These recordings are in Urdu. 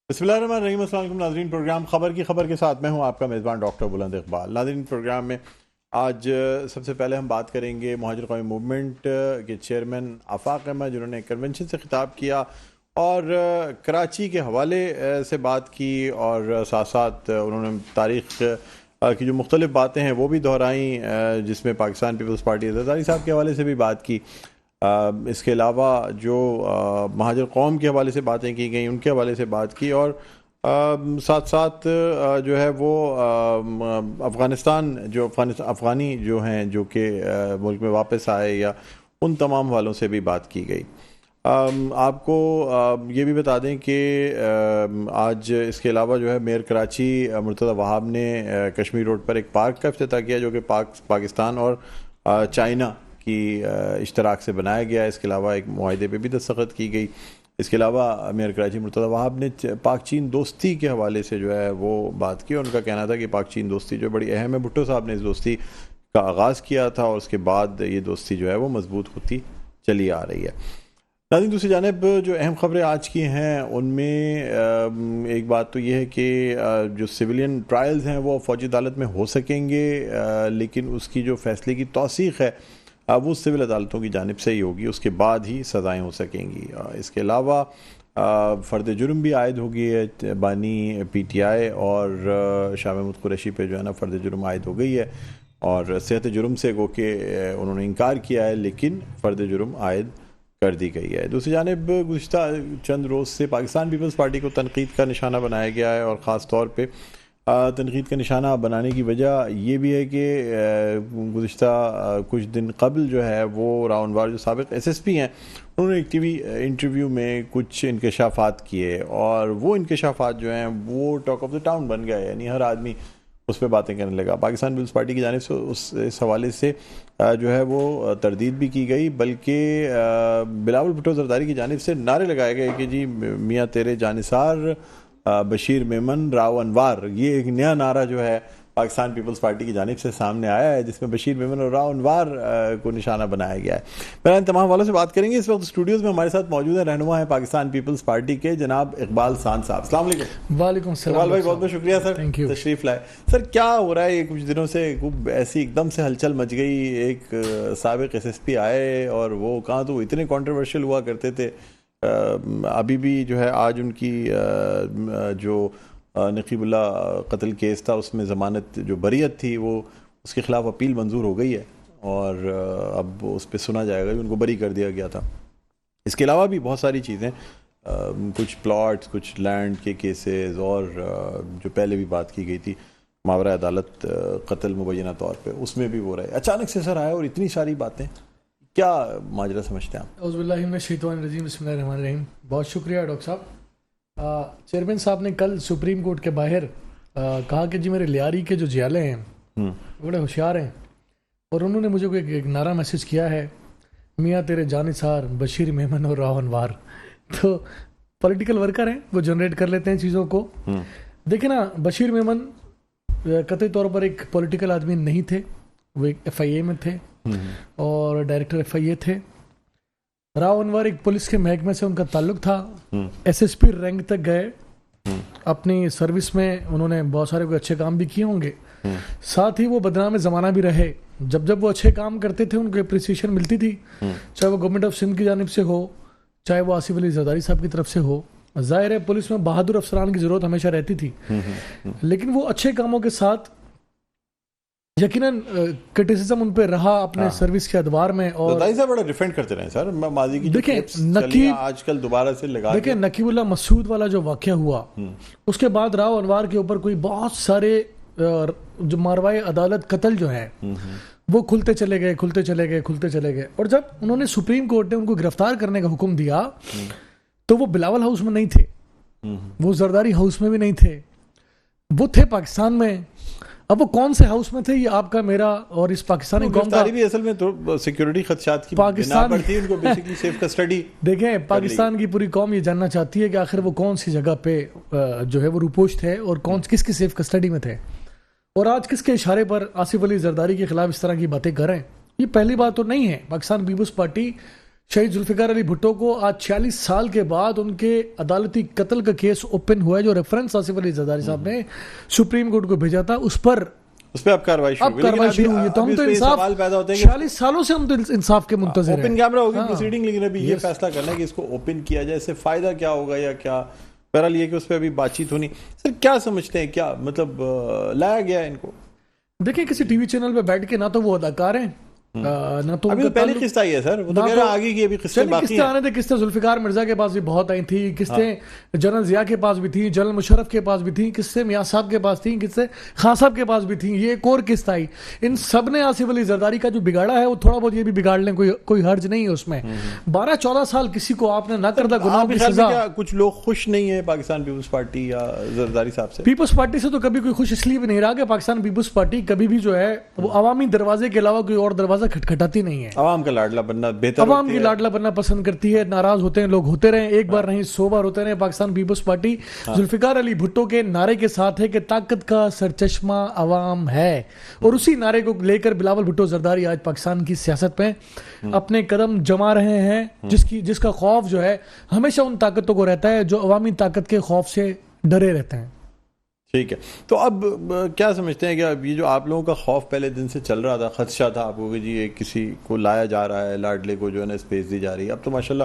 بسم اللہ الرحمن الرحیم۔ السلام علیکم ناظرین، پروگرام خبر کی خبر کے ساتھ میں ہوں آپ کا میزبان ڈاکٹر بلند اقبال۔ ناظرین، پروگرام میں آج سب سے پہلے ہم بات کریں گے مہاجر قومی موومنٹ کے چیئرمین آفاق احمد، جنہوں نے کنونشن سے خطاب کیا اور کراچی کے حوالے سے بات کی، اور ساتھ ساتھ انہوں نے تاریخ کی جو مختلف باتیں ہیں وہ بھی دہرائیں، جس میں پاکستان پیپلز پارٹی زرداری صاحب کے حوالے سے بھی بات کی۔ اس کے علاوہ جو مہاجر قوم کے حوالے سے باتیں کی گئیں ان کے حوالے سے بات کی، اور ساتھ ساتھ جو ہے وہ افغانستان جو افغانی جو ہیں جو کہ ملک میں واپس آئے یا ان تمام والوں سے بھی بات کی گئی۔ آپ کو یہ بھی بتا دیں کہ آج اس کے علاوہ جو ہے میئر کراچی مرتضی وہاب نے کشمیر روڈ پر ایک پارک کا افتتاح کیا، جو کہ پاکستان اور چائنا کی اشتراک سے بنایا گیا ہے۔ اس کے علاوہ ایک معاہدے پہ بھی دستخط کی گئی۔ اس کے علاوہ میئر کراچی مرتضی وہاب نے پاک چین دوستی کے حوالے سے جو ہے وہ بات کی، اور ان کا کہنا تھا کہ پاک چین دوستی جو بڑی اہم ہے۔ بھٹو صاحب نے اس دوستی کا آغاز کیا تھا اور اس کے بعد یہ دوستی جو ہے وہ مضبوط ہوتی چلی آ رہی ہے۔ ناظرین، دوسری جانب جو اہم خبریں آج کی ہیں ان میں ایک بات تو یہ ہے کہ جو سویلین ٹرائلز ہیں وہ فوجی عدالت میں ہو سکیں گے، لیکن اس کی جو فیصلے کی توثیق ہے وہ سول عدالتوں کی جانب سے ہی ہوگی، اس کے بعد ہی سزائیں ہو سکیں گی۔ اس کے علاوہ فرد جرم بھی عائد ہوگی ہے، بانی پی ٹی آئی اور شاہ محمود قریشی پہ جو ہے نا فرد جرم عائد ہو گئی ہے، اور صحت جرم سے گو کہ انہوں نے انکار کیا ہے لیکن فرد جرم عائد کر دی گئی ہے۔ دوسری جانب گزشتہ چند روز سے پاکستان پیپلز پارٹی کو تنقید کا نشانہ بنایا گیا ہے، اور خاص طور پہ تنقید کا نشانہ بنانے کی وجہ یہ بھی ہے کہ گزشتہ کچھ دن قبل جو ہے وہ راؤ انوار جو سابق ایس ایس پی ہیں، انہوں نے ایک ٹی وی انٹرویو میں کچھ انکشافات کیے، اور وہ انکشافات جو ہیں وہ ٹاک آف دا ٹاؤن بن گئے، یعنی ہر آدمی اس پہ باتیں کرنے لگا۔ پاکستان پیپلز پارٹی کی جانب سے اس حوالے سے جو ہے وہ تردید بھی کی گئی، بلکہ بلاول بھٹو زرداری کی جانب سے نعرے لگائے گئے کہ جی میاں تیرے جانثار بشیر میمن راؤ انوار، یہ ایک نیا نعرہ جو ہے پاکستان پیپلز پارٹی کی جانب سے سامنے آیا ہے، جس میں بشیر میمن اور راؤ انوار کو نشانہ بنایا گیا ہے۔ میں ان تمام والوں سے بات کریں گے۔ اس وقت اسٹوڈیوز میں ہمارے ساتھ موجود ہیں رہنما ہیں پاکستان پیپلز پارٹی کے جناب اقبال سان صاحب۔ السلام علیکم۔ وعلیکم السلام اقبال بھائی، بہت بہت شکریہ سر، تشریف لائے۔ سر، کیا ہو رہا ہے یہ کچھ دنوں سے؟ ایسی ایک دم سے ہلچل مچ گئی، ایک سابق ایس ایس پی آئے اور وہ کہاں تو اتنے کنٹروورشل ہوا کرتے تھے، ابھی بھی جو ہے آج ان کی جو نقیب اللہ قتل کیس تھا اس میں ضمانت جو بریت تھی وہ اس کے خلاف اپیل منظور ہو گئی ہے، اور اب اس پہ سنا جائے گا کہ ان کو بری کر دیا گیا تھا۔ اس کے علاوہ بھی بہت ساری چیزیں، کچھ پلاٹس، کچھ لینڈ کے کیسز، اور جو پہلے بھی بات کی گئی تھی ماورا عدالت قتل مبینہ طور پہ، اس میں بھی وہ رہے اچانک سے سر آئے اور اتنی ساری باتیں، کیا ماجرا سمجھتے ہیں آپ؟ اعوذ باللہ من الشیطان الرجیم، بسم اللہ الرحمن الرحیم۔ بہت شکریہ ڈاکٹر صاحب۔ چیئرمین صاحب نے کل سپریم کورٹ کے باہر کہا کہ جی میرے لیاری کے جو جیالے ہیں بڑے ہوشیار ہیں، اور انہوں نے مجھے ایک نعرہ میسج کیا ہے، میاں تیرے جانثار بشیر میمن اور راؤ انوار۔ تو پولیٹیکل ورکر ہیں، وہ جنریٹ کر لیتے ہیں چیزوں کو۔ دیکھیں نا، بشیر میمن قطعی طور پر ایک پولیٹیکل آدمی نہیں تھے، وہ ایک ایف آئی اے میں تھے اور ڈائریکٹر ایف آئی اے تھے۔ راؤ انوار ایک پولیس کے محکمے سے ان کا تعلق تھا، ایس ایس پی رینک تک گئے، اپنی سروس میں انہوں نے بہت سارے کوئی اچھے کام بھی کیے ہوں گے، ساتھ ہی وہ بدنام زمانہ بھی رہے۔ جب وہ اچھے کام کرتے تھے ان کو اپریسیشن ملتی تھی، چاہے وہ گورنمنٹ آف سندھ کی جانب سے ہو، چاہے وہ آصف علی زرداری صاحب کی طرف سے ہو۔ ظاہر ہے پولیس میں بہادر افسران کی ضرورت ہمیشہ رہتی تھی، لیکن وہ اچھے کاموں کے ساتھ یقیناً کرٹیسزم ان پہ رہا اپنے سروس کے ادوار میں۔ اور زرداری صاحب بڑا ڈیفینڈ کرتے رہے سر، ماضی کی دیکھیں آج کل دوبارہ سے لگا، دیکھیں نقیب اللہ مسعود والا جو واقعہ ہوا، اس کے بعد راؤ انوار کے اوپر کوئی بہت سارے جو ماروائے عدالت قتل جو ہیں وہ کھلتے چلے گئے، اور جب انہوں نے سپریم کورٹ نے ان کو گرفتار کرنے کا حکم دیا تو وہ بلاول ہاؤس میں نہیں تھے، وہ زرداری ہاؤس میں بھی نہیں تھے، وہ تھے پاکستان میں۔ اب وہ کون سے ہاؤس میں تھے، یہ آپ کا میرا اور اس پاکستانی قوم کا بھی اصل میں تو سیکیورٹی خدشات کی بنا پر تھی، ان کو بیسیکلی سیف کسٹڈی۔ دیکھیں، پاکستان کی پوری قوم یہ جاننا چاہتی ہے کہ آخر وہ کون سی جگہ پہ جو ہے وہ روپوش تھے اور کس کی سیف کسٹڈی میں تھے، اور آج کس کے اشارے پر آصف علی زرداری کے خلاف اس طرح کی باتیں کر رہے ہیں۔ یہ پہلی بات تو نہیں ہے۔ پاکستان پیپلز پارٹی شہید ذوالفقار علی بھٹو کو آج 46 سال کے بعد ان کے عدالتی قتل کا کیس اوپن ہوا ہے، جو ریفرنس آصف علی زرداری صاحب نے سپریم کورٹ کو بھیجا تھا، اس پہ اب کاروائی شروع ہوئی. تو ہم تو انصاف 46 سالوں سے ہم تو انصاف کے منتظر ہیں. اوپن کیمرہ ہوگی پروسیڈنگ، لیکن ابھی یہ فیصلہ کرنا ہے کہ اس کو اوپن کیا جائے، اس سے فائدہ کیا ہوگا یا کیا. بہرحال یہ کہ اس پہ ابھی بات چیت ہونی. سر کیا سمجھتے ہیں، کیا مطلب لایا گیا ہے ان کو؟ دیکھیں کسی ٹی وی چینل پہ بیٹھ کے نہ تو وہ اداکار ہیں، نہ تو ابھی پہلی قسط آئی ہے سر، وہ تو کہہ رہا ہے آگے کی ابھی قسطیں باقی ہیں. آنے تھے قسطیں ذوالفقار مرزا کے پاس بھی بہت آئی تھی، قسطیں جنرل ضیاء کے پاس بھی تھیں، جنرل مشرف کے پاس بھی تھیں، قسطیں میاں صاحب کے پاس تھیں، قسطیں خان صاحب کے پاس بھی تھیں. یہ ایک اور قسط آئی. ان سب نے آصف علی زرداری کا جو بگاڑا ہے وہ تھوڑا بہت یہ بھی بگاڑ لیں، کوئی حرج نہیں ہے اس میں. 12-14 سال کسی کو آپ نے نہ کردہ گناہ کی سزا. کچھ لوگ خوش نہیں ہیں پاکستان پیپلز پارٹی یا زرداری صاحب سے؟ پیپلز پارٹی سے تو کبھی کوئی خوش اس لیے بھی نہیں رہا کہ پاکستان پیپلز پارٹی کبھی بھی جو ہے وہ عوامی دروازے کے علاوہ کوئی اور دروازہ کھٹکھٹاتی نہیں ہے. عوام کا لاڈلا بننا بہتر، عوام کی لاڈلا بننا پسند کرتی ہے. ناراض ہوتے ہیں لوگ، ہوتے رہیں، ایک بار نہیں 100 بار ہوتے رہیں. پاکستان پیپلز پارٹی ذوالفقار علی بھٹو کے نعرے کے ساتھ ہے کہ طاقت کا سرچشمہ عوام ہے، اور اسی نعرے کو لے کر بلاول بھٹو زرداری آج پاکستان کی سیاست پہ اپنے قدم جما رہے ہیں، جس کا خوف جو ہے ہمیشہ ان طاقتوں کو رہتا ہے جو عوامی طاقت کے خوف سے ڈرے رہتے ہیں. ٹھیک ہے. تو اب کیا سمجھتے ہیں کہ اب یہ جو آپ لوگوں کا خوف پہلے دن سے چل رہا تھا، خدشہ تھا آپ کو کہ جی یہ کسی کو لایا جا رہا ہے، لاڈلے کو جو ہے نا اسپیس دی جا رہی ہے، اب تو ماشاءاللہ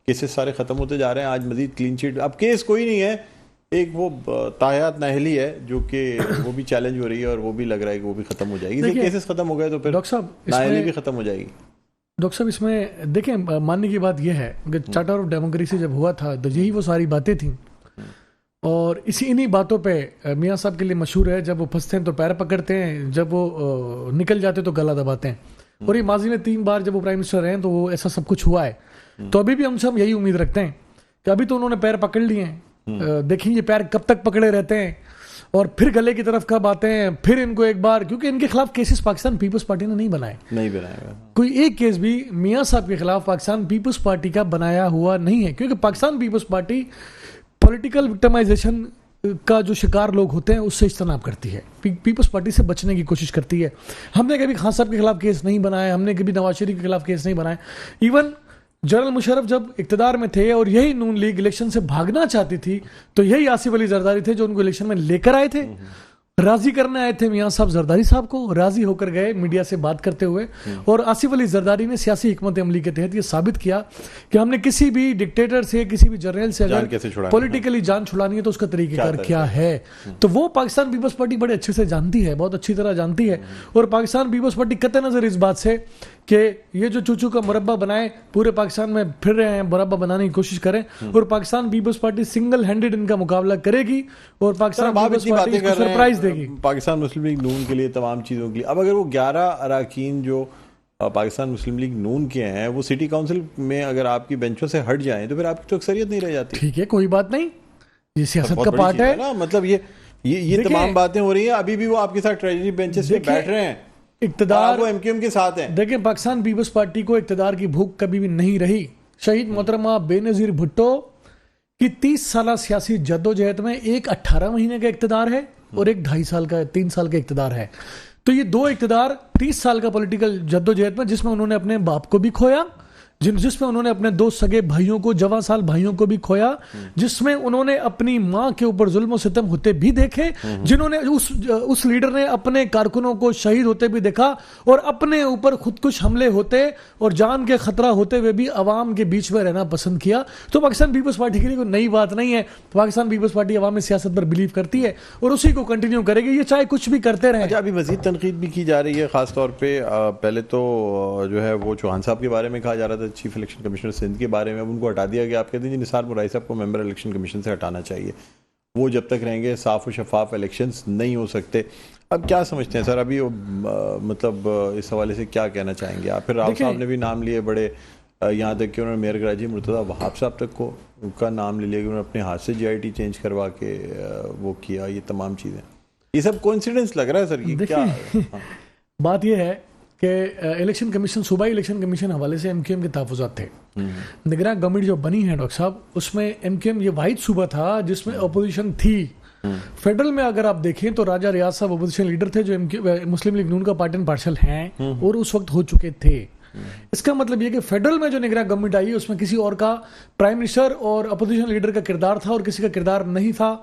کیسز سارے ختم ہوتے جا رہے ہیں. آج مزید کلین چیٹ، اب کیس کوئی نہیں ہے، ایک وہ تاحیات نااہلی ہے جو کہ وہ بھی چیلنج ہو رہی ہے اور وہ بھی لگ رہا ہے کہ وہ بھی ختم ہو جائے گی. کیسز ختم ہو گئے تو پھر نااہلی بھی ختم ہو جائے گی. ڈاکٹر صاحب اس میں دیکھیں ماننے کی بات یہ ہے کہ چارٹر آف ڈیموکریسی جب ہوا تھا تو یہی وہ ساری باتیں تھیں، اور انہی باتوں پہ میاں صاحب کے لیے مشہور ہے، جب وہ پھنستے ہیں تو پیر پکڑتے ہیں، جب وہ نکل جاتے تو گلا دباتے ہیں. اور یہ ماضی میں 3 بار جب وہ پرائم منسٹر رہے ہیں تو وہ ایسا سب کچھ ہوا ہے. تو ابھی بھی ہم سب یہی امید رکھتے ہیں کہ ابھی تو انہوں نے پیر پکڑ لیے ہیں، دیکھیں یہ پیر کب تک پکڑے رہتے ہیں اور پھر گلے کی طرف کب آتے ہیں. پھر ان کو ایک بار، کیونکہ ان کے خلاف کیسز پاکستان پیپلز پارٹی نے نہیں بنائے، کوئی ایک کیس بھی میاں صاحب کے خلاف پاکستان پیپلز پارٹی کا بنایا ہوا نہیں ہے. کیونکہ Pakistan Peoples party political victimisation کا جو شکار لوگ ہوتے ہیں اس سے اجتناب کرتی ہے، پیپلز پارٹی سے بچنے کی کوشش کرتی ہے. ہم نے کبھی خان صاحب کے خلاف کیس نہیں بنایا، ہم نے کبھی نواز شریف کے خلاف کیس نہیں بنائے. ایون جنرل مشرف جب اقتدار میں تھے اور یہی نون لیگ الیکشن سے بھاگنا چاہتی تھی تو یہی آصف علی زرداری تھے جو ان کو الیکشن میں لے کر آئے تھے، راضی کرنے آئے تھے میاں صاحب زرداری صاحب کو، راضی ہو کر گئے میڈیا سے بات کرتے ہوئے. اور آصف علی زرداری نے سیاسی حکمت عملی کے تحت یہ ثابت کیا کہ ہم نے کسی بھی ڈکٹیٹر سے، کسی بھی جرنیل سے اگر پولیٹیکلی جان چھڑانی ہے تو اس کا طریقہ کار کیا ہے. تو وہ پاکستان پیپلز پارٹی بڑے اچھے سے جانتی ہے، بہت اچھی طرح جانتی ہے. اور پاکستان پیپلز پارٹی قطع نظر اس بات سے کہ یہ جو چوچو کا مربع بنائے پورے پاکستان میں پھر رہے ہیں، مربع بنانے کی کوشش کریں، اور Pakistan Peoples Party single handed ان کا مقابلہ کرے گی اور پاکستان پیپلز پارٹی کو سرپرائز دے گی. پاکستان مسلم لیگ نون کے لیے تمام چیزوں کے لیے اب اگر وہ 11 اراکین جو پاکستان مسلم لیگ نون کے ہیں وہ سٹی کاؤنسل میں اگر آپ کی بینچوں سے ہٹ جائیں تو پھر آپ کی تو اکثریت نہیں رہ جاتی. ٹھیک ہے، کوئی بات نہیں، یہ سیاست کا پارٹ ہے نا. مطلب یہ تمام باتیں ہو رہی ہیں، ابھی بھی وہ آپ کے ساتھ ٹریجری بینچز پہ بیٹھ رہے ہیں، اقتدار وہ ایم کیو ایم کے ساتھ ہیں. دیکھیں پاکستان پیپلز پارٹی کو اقتدار کی بھوک کبھی بھی نہیں رہی. شہید محترمہ بے نظیر بھٹو کی 30 سالہ سیاسی جدوجہد میں ایک 18 مہینے کا اقتدار ہے اور ایک 2.5 سال کا 3 سال کا اقتدار ہے. تو یہ 2 اقتدار 30 سال کا پولیٹیکل جدوجہد میں جس میں انہوں نے اپنے باپ کو بھی کھویا، جس میں انہوں نے اپنے 2 سگے بھائیوں کو، جواں سال بھائیوں کو بھی کھویا، جس میں انہوں نے اپنی ماں کے اوپر ظلم و ستم ہوتے بھی دیکھے، جنہوں نے اس لیڈر نے اپنے کارکنوں کو شہید ہوتے بھی دیکھا اور اپنے اوپر خودکش حملے ہوتے اور جان کے خطرہ ہوتے ہوئے بھی عوام کے بیچ میں رہنا پسند کیا. تو پاکستان پیپلز پارٹی کے لیے کوئی نئی بات نہیں ہے. پاکستان پیپلز پارٹی عوامی سیاست پر بلیو کرتی ہے اور اسی کو کنٹینیو کرے گی، یہ چاہے کچھ بھی کرتے رہیں. ابھی مزید تنقید بھی کی جا رہی ہے، خاص طور پہ پہلے تو جو ہے وہ چوہان صاحب کے بارے میں کہا جا رہا تھا، چیف الیکشن کمیشنر سندھ کے بارے میں، اب ان کو ہٹا دیا گیا. آپ کہتے ہیں جی نثار مرائي صاحب کو ممبر الیکشن کمیشن سے ہٹانا چاہیے، وہ جب تک رہیں گے صاف و شفاف الیکشنز نہیں ہو سکتے. اب کیا سمجھتے ہیں سر، ابھی مطلب اس حوالے سے کیا کہنا چاہیں گے آپ؟ پھر راؤ صاحب نے بھی نام لیے بڑے، یہاں تک کہ انہوں نے میئر کراچی مرتضیٰ وہاب صاحب تک کو ان کا نام لے لیا کہ انہوں نے اپنے ہاتھ سے GIT چینج کروا کے وہ کیا. یہ تمام چیزیں، یہ سب کوئنسیڈنس لگ رہا ہے سر. یہ کیا بات یہ ہے کہ الیکشن کمیشن، صوبائی الیکشن کمیشن حوالے سے ایم کیو ایم کے تحفظات تھے. نگراں گورنمنٹ جو بنی ہے ڈاکٹر صاحب، اس میں ایم کیو ایم یہ واحد صوبہ تھا جس میں اپوزیشن تھی. فیڈرل میں اگر آپ دیکھیں تو راجہ ریاض صاحب اپوزیشن لیڈر تھے جو مسلم لیگ نون کا پارٹ اینڈ پارشل ہیں اور اس وقت ہو چکے تھے. اس کا مطلب یہ کہ فیڈرل میں جو نگراں گورنمنٹ آئی اس میں کسی اور کا پرائم منسٹر اور اپوزیشن لیڈر کا کردار تھا اور کسی کا کردار نہیں تھا.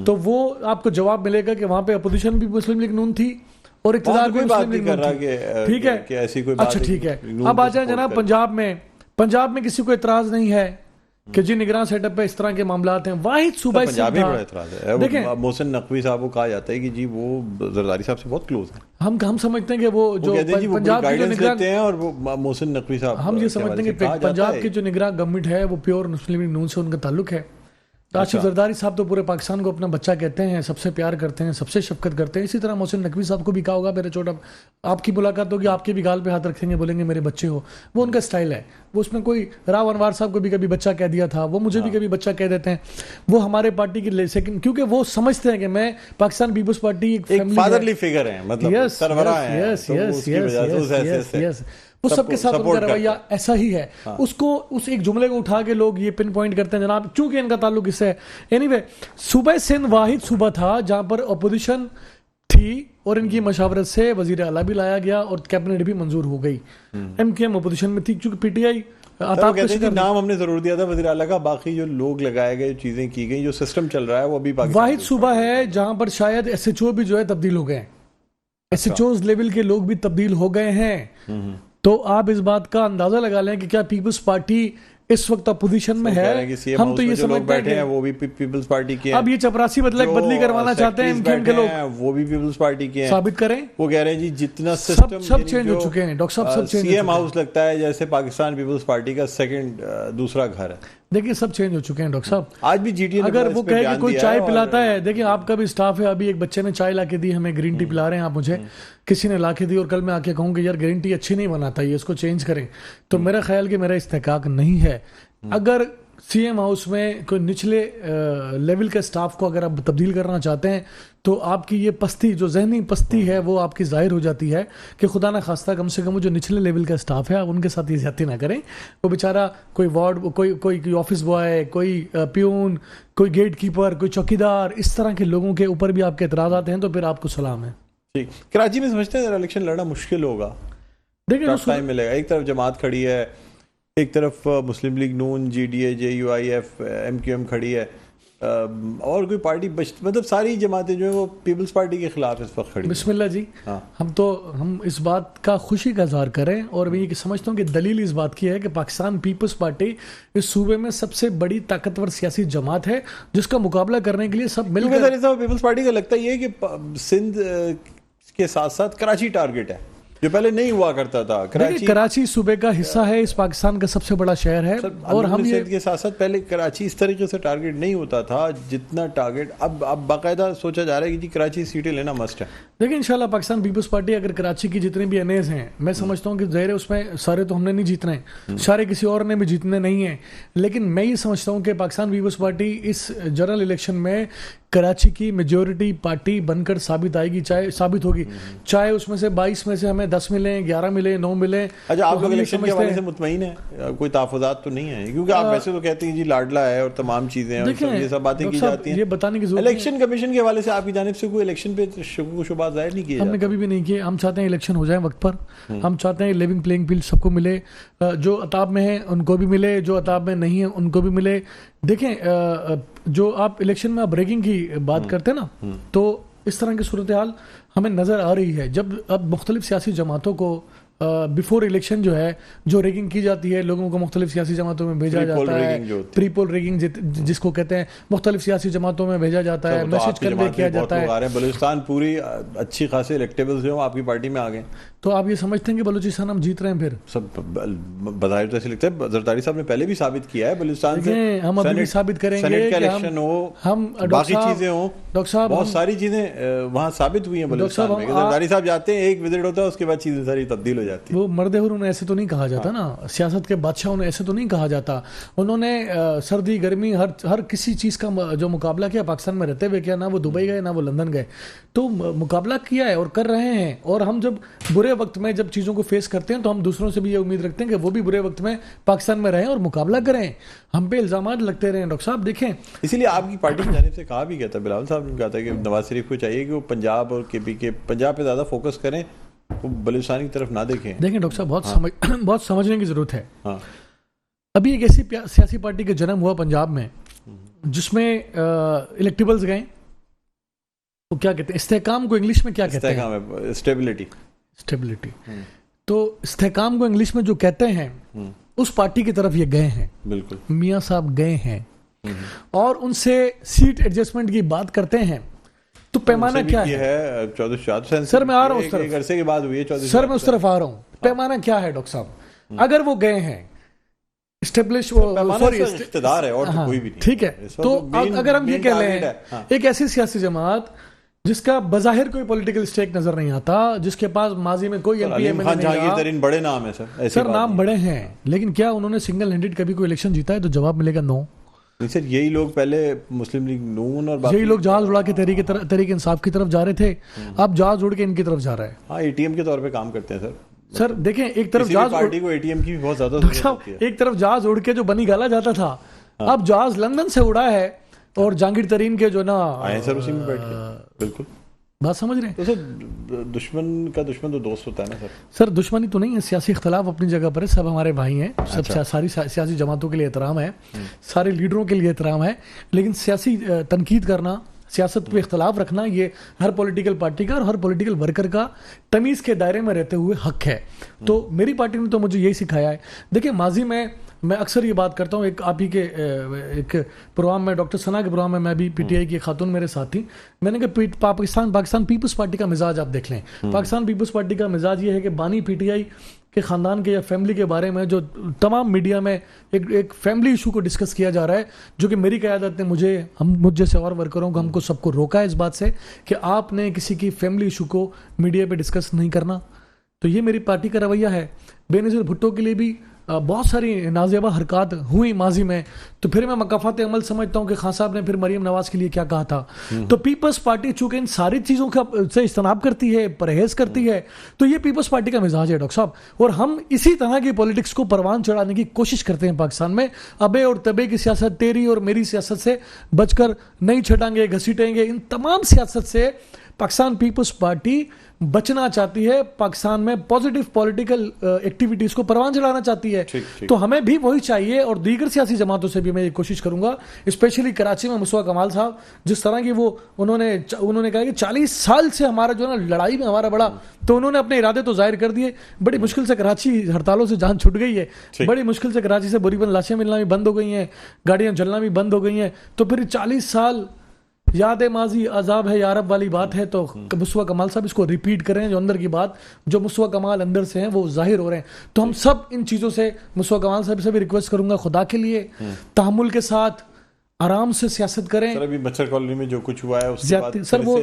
تو وہ آپ کو جواب ملے گا کہ وہاں پہ اپوزیشن بھی مسلم لیگ نون تھی اور اقتدار بھی مسلم لیگ نون تھی. ٹھیک ہے, اچھا ٹھیک ہے. اب آ جائیں جناب پنجاب میں کسی کو اعتراض نہیں ہے کہ جی نگراں سیٹ اپ پہ اس طرح کے معاملات ہیں. واحد صوبہ پنجاب میں بڑا اعتراض ہے. دیکھیں محسن نقوی صاحب کو کہا جاتا ہے کہ جی وہ زرداری صاحب سے بہت کلوز ہیں. ہم سمجھتے ہیں کہ وہ جو پنجاب کی جو نگراں ہیں اور وہ محسن نقوی صاحب ہم یہ سمجھتے ہیں کہ پنجاب کی جو نگراں گورنمنٹ ہے وہ پیور مسلم لیگ نون سے ان کا تعلق ہے. راشد زرداری صاحب تو پورے پاکستان کو اپنا بچہ کہتے ہیں, سب سے پیار کرتے ہیں, سب سے شفقت کرتے ہیں. اسی طرح محسن نقوی صاحب کو بھی کہا ہوگا میرے چھوٹا, آپ کی ملاقات ہوگی آپ کے بھی گال پہ ہاتھ رکھیں گے, بولیں گے میرے بچے ہو. وہ ان کا سٹائل ہے. وہ اس میں کوئی راو انوار صاحب کو بھی کبھی بچہ کہہ دیا تھا, وہ مجھے بھی کبھی بچہ کہہ دیتے ہیں. وہ ہمارے پارٹی کی سیکنڈ, کیونکہ وہ سمجھتے ہیں کہ میں پاکستان پیپلز پارٹی ایک فادرلی فگر ہیں, مطلب سربراہ ہیں. وہ سب کے ساتھ ان کا رویہ ایسا ہی ہے. اس کو اس ایک جملے کو اٹھا کے لوگ یہ پن پوائنٹ کرتے ہیں جناب چونکہ ان کا تعلق اس سے ہے. اینی وے صوبہ سندھ واحد صوبہ تھا جہاں پر اپوزیشن تھی اور ان کی مشاورت سے وزیر اعلیٰ بھی لایا گیا اور کیبنٹ بھی منظور ہو گئی. ایم کیو ایم اپوزیشن میں تھی چونکہ پی ٹی آئی نام ہم نے ضرور دیا تھا وزیر اعلیٰ کا. باقی جو لوگ لگائے گئے, چیزیں کی گئی, جو سسٹم چل رہا ہے وہ ابھی واحد صوبہ ہے جہاں پر شاید ایس ایچ او بھی جو ہے تبدیل ہو گئے ہیں. ایس ایچ اوز لیول کے لوگ بھی تبدیل ہو گئے ہیں. تو آپ اس بات کا اندازہ لگا لیں کہ کیا پیپلز پارٹی اس وقت اپوزیشن میں ہے. ہم تو یہ سمجھتے ہیں وہ بھی پیپلز پارٹی کے ہیں. اب یہ چپراسی بدلی کروانا چاہتے ہیں ایم کے لوگ, وہ بھی پیپلز پارٹی کے ہیں. ثابت کریں. وہ کہہ رہے ہیں جی جتنا سسٹم سب چینج ہو چکے ہیں ڈاکٹر صاحب, سب چینج. سی ایم ہاؤس لگتا ہے جیسے پاکستان پیپلز پارٹی کا سیکنڈ دوسرا گھر ہے. دیکھیں سب چینج ہو چکے ہیں ڈاکٹر صاحب. آج بھی جی ٹی اگر وہ کہے کہ کوئی چائے پلاتا ہے, دیکھیں آپ کا بھی اسٹاف ہے, ابھی ایک بچے نے چائے لا کے دی, ہمیں گرین ٹی پلا رہے ہیں آپ مجھے, کسی نے لا کے دی اور کل میں آ کے کہوں کہ یار گرین ٹی اچھی نہیں بناتا, یہ اس کو چینج کریں, تو میرا خیال کہ میرا استحقاق نہیں ہے. اگر سی ایم ہاؤس میں کوئی نچلے لیول کے اسٹاف کو اگر آپ تبدیل کرنا چاہتے ہیں تو آپ کی یہ پستی, جو ذہنی پستی ہے, وہ آپ کی ظاہر ہو جاتی ہے کہ خدا نہ خواستہ کم سے کم وہ جو نچلے لیول کا اسٹاف ہے آپ ان کے ساتھ یہ زیادتی نہ کریں. وہ بیچارہ کوئی وارڈ, کوئی آفس بوائے, کوئی پیون, کوئی گیٹ کیپر, کوئی چوکیدار, اس طرح کے لوگوں کے اوپر بھی آپ کے اعتراضات ہیں تو پھر آپ کو سلام ہے. ٹھیک. کراچی میں سمجھتے ہیں الیکشن لڑنا مشکل ہوگا, دیکھیں ٹائم ملے گا. ایک طرف جماعت کھڑی ہے, ایک طرف مسلم لیگ نون, G D A, J U I F, M Q M کھڑی ہے, اور کوئی پارٹی مطلب ساری جماعتیں جو ہیں وہ پیپلز پارٹی کے خلاف اس وقت کھڑی. بسم اللہ جی. ہم اس بات کا خوشی کا اظہار کریں, اور میں یہ سمجھتا ہوں کہ دلیل اس بات کی ہے کہ پاکستان پیپلز پارٹی اس صوبے میں سب سے بڑی طاقتور سیاسی جماعت ہے جس کا مقابلہ کرنے کے لیے سب مل کر. پیپلز پارٹی کا لگتا یہ ہے کہ سندھ کے ساتھ ساتھ کراچی ٹارگٹ ہے, جو پہلے نہیں ہوا کرتا تھا. کراچی صوبے کا حصہ ہے, اس پاکستان کا سب سے بڑا شہر ہے, اور ہم یہ کے ساتھ ساتھ پہلے کراچی اس طریقے سے ٹارگٹ نہیں ہوتا تھا جتنا ٹارگٹ اب باقاعدہ سوچا جا رہا ہے کہ جی کراچی سیٹیں لینا مسٹ ہے. دیکھیں انشاءاللہ پاکستان پیپلز پارٹی اگر کراچی کی جتنے بھی انیز ہیں, میں سمجھتا ہوں کہ ظاہر ہے اس میں سارے تو ہم نے نہیں جیتنے ہیں, سارے کسی اور نے بھی جیتنے نہیں ہیں, لیکن میں یہ سمجھتا ہوں کہ پاکستان پیپلز پارٹی اس جنرل الیکشن میں کراچی کی میجورٹی پارٹی بن کر ثابت آئے گی, چاہے ثابت ہوگی, چاہے اس میں سے 22 میں سے ہمیں 10 ملیں, 11 ملیں, 9 ملیں. اچھا, آپ لوگ الیکشن کے حوالے سے مطمئن ہیں, کوئی تحفظات تو نہیں ہیں, کیونکہ آپ ویسے تو کہتے ہیں جی لاڈلا ہے اور تمام چیزیں ہیں, یہ سب باتیں کی جاتی ہیں, یہ بتانے کی ضرورت. الیکشن کمیشن کے حوالے سے آپ کی جانب سے کوئی الیکشن پہ شکوک و شبہات ظاہر نہیں کیے؟ ہم نے کبھی بھی نہیں کیے. ہم چاہتے ہیں الیکشن ہو جائیں وقت پر, ہم چاہتے ہیں لیونگ پلینگ فیلڈ سب کو ملے, جو عطاب میں ہیں ان کو بھی ملے, جو عطاب میں نہیں ہیں ان کو بھی ملے. دیکھیں جو آپ الیکشن میں آپ ریگنگ کی بات کرتے ہیں نا, تو اس طرح کی صورتحال ہمیں نظر آ رہی ہے جب اب مختلف سیاسی جماعتوں کو بیفور الیکشن جو ہے جو ریگنگ کی جاتی ہے, لوگوں کو مختلف سیاسی جماعتوں میں بھیجا جاتا ہے, پری پول ریگنگ جس کو کہتے ہیں, مختلف سیاسی جماعتوں میں بھیجا جاتا ہے, میسج کنوے کیا جاتا ہے. بلوچستان پوری اچھی خاصی الیکٹیبلز جو آپ کی پارٹی میں آ گئے, تو آپ یہ سمجھتے ہیں کہ بلوچستان ہم جیت رہے ہیں؟ پھر سب بظاہر تو ایسے لگتا ہے. زرداری صاحب نے پہلے بھی ثابت کیا ہے بلوچستان سے, ہم ابھی بھی ثابت کریں گے کہ ہم باقی چیزیں ہوں, ڈاکٹر صاحب بہت ساری چیزیں وہاں ثابت ہوئی ہیں بلوچستان میں. زرداری صاحب جاتے ہیں, ایک وزٹ ہوتا ہے, اس کے بعد چیزیں ساری تبدیل ہو جاتی ہیں. وہ مرد انہوں نے ایسے تو نہیں کہا جاتا نا, سیاست کے بادشاہوں نے ایسے تو نہیں کہا جاتا. انہوں نے سردی گرمی ہر کسی چیز کا جو مقابلہ کیا پاکستان میں رہتے ہوئے, کیا نہ وہ دبئی گئے نہ وہ لندن گئے, تو مقابلہ کیا ہے اور کر رہے ہیں. اور ہم جب برے وقت میں جب چیزوں کو فیس کرتے ہیں تو ہم دوسروں سے بھی یہ امید رکھتے ہیں کہ وہ بھی برے وقت میں پاکستان میں رہیں اور مقابلہ کریں. ہم پہ الزامات لگتے رہے ہیں ڈاکٹر صاحب. دیکھیں اسی لیے آپ کی پارٹی کی جانب سے کہا بھی گیا تھا, بلاول صاحب نے کہا تھا کہ نواز شریف کو چاہیے کہ وہ پنجاب اور کے پی کے, پنجاب پہ زیادہ فوکس کریں وہ بلوچستان کی طرف نہ دیکھیں. دیکھیں ڈاکٹر صاحب بہت سمجھنے کی ضرورت ہے. ہاں ابھی ایک ایسی سیاسی پارٹی کا جنم ہوا پنجاب میں جس میں الیکٹیبلز گئے, وہ کیا کہتے ہیں استحکام کو انگلش میں کیا کہتے ہیں؟ اسٹیبلٹی. تو استحکام کو انگلش میں جو کہتے ہیں اس پارٹی کی طرف یہ گئے ہیں. بالکل میاں صاحب گئے ہیں اور ان سے سیٹ ایڈجسٹمنٹ کی بات کرتے ہیں. تو پیمانہ کیا ہے؟ سر میں آ رہا ہوں سر میں اس طرف آ رہا ہوں. پیمانہ کیا ہے ڈاکٹر صاحب؟ اگر وہ گئے ہیں اسٹیبلش اقتدار ہے اور کوئی بھی نہیں, ٹھیک ہے. تو اگر ہم یہ کہہ لیں ایک ایسی سیاسی جماعت جس کا بظاہر کوئی پولیٹیکل اسٹیک نظر نہیں آتا, جس کے پاس ماضی میں کوئی ایم پی ایم ایل نہیں, بڑے نام ہیں سر نام بڑے ہیں, لیکن کیا انہوں نے سنگل ہینڈڈ کبھی کوئی الیکشن جیتا ہے؟ تو جواب ملے گا نو. نہیں سر, یہی لوگ پہلے مسلم لیگ نون اور یہی لوگ جہاز اڑا کے تحریک انصاف کی طرف جا رہے تھے, اب جہاز اڑ کے ان کی طرف جا رہا ہے. ہاں اے ٹی ایم کے طور پہ کام کرتے ہیں سر. سر دیکھیں ایک طرف جہاز پارٹی کو اے ٹی ایم کی بہت زیادہ ضرورت ہوتی ہے. ایک طرف جہاز اڑ کے جو بنی گالا جاتا تھا, اب جہاز لندن سے اڑا ہے اور جہانگیر ترین کے جو نا آئے سر اسی میں بیٹھ کے. بالکل بات سمجھ رہے ہیں. تو سر دشمن کا دشمن تو دوست ہوتا ہے نا سر. سر دشمنی تو نہیں ہے, سیاسی اختلاف اپنی جگہ پر ہے, سب ہمارے بھائی ہیں, سب ساری سیاسی جماعتوں کے لیے احترام ہے, سارے لیڈروں کے لیے احترام ہے, لیکن سیاسی تنقید کرنا, سیاست پہ اختلاف رکھنا یہ ہر پولیٹیکل پارٹی کا اور ہر پولیٹیکل ورکر کا تمیز کے دائرے میں رہتے ہوئے حق ہے. تو میری پارٹی نے تو مجھے یہی سکھایا ہے. دیکھیں ماضی میں اکثر یہ بات کرتا ہوں, ایک آپ ہی کے ایک پروگرام میں ڈاکٹر ثنا کے پروگرام میں بھی پی ٹی آئی کی خاتون میرے ساتھ تھی, میں نے کہا پاکستان پیپلز پارٹی کا مزاج آپ دیکھ لیں. پاکستان پیپلز پارٹی کا مزاج یہ ہے کہ بانی پی ٹی آئی کے خاندان کے یا فیملی کے بارے میں جو تمام میڈیا میں ایک فیملی ایشو کو ڈسکس کیا جا رہا ہے, جو کہ میری قیادت نے مجھ جیسے اور ورکروں کو ہم کو سب کو روکا ہے اس بات سے کہ آپ نے کسی کی فیملی ایشو کو میڈیا پہ ڈسکس نہیں کرنا. تو یہ میری پارٹی کا رویہ ہے. بے نظیر بھٹو کے لیے بھی بہت ساری نازیبہ حرکات ہوئی ماضی میں, تو پھر میں مکافات عمل سمجھتا ہوں کہ خان صاحب نے پھر مریم نواز کے لیے کیا کہا تھا. تو پیپلز پارٹی چونکہ ان ساری چیزوں کا سے اجتناب کرتی ہے, پرہیز کرتی ہے, تو یہ پیپلز پارٹی کا مزاج ہے ڈاکٹر صاحب. اور ہم اسی طرح کی پولیٹکس کو پروان چڑھانے کی کوشش کرتے ہیں پاکستان میں. ابے اور تبے کی سیاست, تیری اور میری سیاست سے بچ کر نہیں چھٹائیں گے, گھسیٹیں گے. ان تمام سیاست سے پاکستان پیپلز پارٹی بچنا چاہتی ہے, پاکستان میں پازیٹیو پولیٹیکل ایکٹیویٹیز کو پروان چڑھانا چاہتی ہے. تو ہمیں بھی وہی چاہیے, اور دیگر سیاسی جماعتوں سے بھی میں یہ کوشش کروں گا, اسپیشلی کراچی میں مصطفیٰ کمال صاحب جس طرح کی انہوں نے کہا کہ 40 سال سے ہمارا جو ہے نا لڑائی میں ہمارا بڑا, تو انہوں نے اپنے ارادے تو ظاہر کر دیے. بڑی مشکل سے کراچی ہڑتالوں سے جان چھٹ گئی ہے, بڑی مشکل سے کراچی سے بری بند لاشیں ملنا بھی بند ہو گئی ہیں, گاڑیاں جلنا بھی بند ہو گئی ہیں. تو پھر 40 سال یاد ماضی عذاب ہے یارب والی بات ہے. تو مصطفیٰ کمال صاحب اس کو ریپیٹ کریں, جو اندر کی بات جو مصطفیٰ کمال اندر سے ہیں وہ ظاہر ہو رہے ہیں. تو ہم سب ان چیزوں سے مصطفیٰ کمال صاحب سے بھی ریکویسٹ کروں گا, خدا کے لیے تحمل کے ساتھ آرام سے سیاست کریں. سر ابھی مچھر کالونی میں جو کچھ ہوا ہے اس کے بعد سر وہ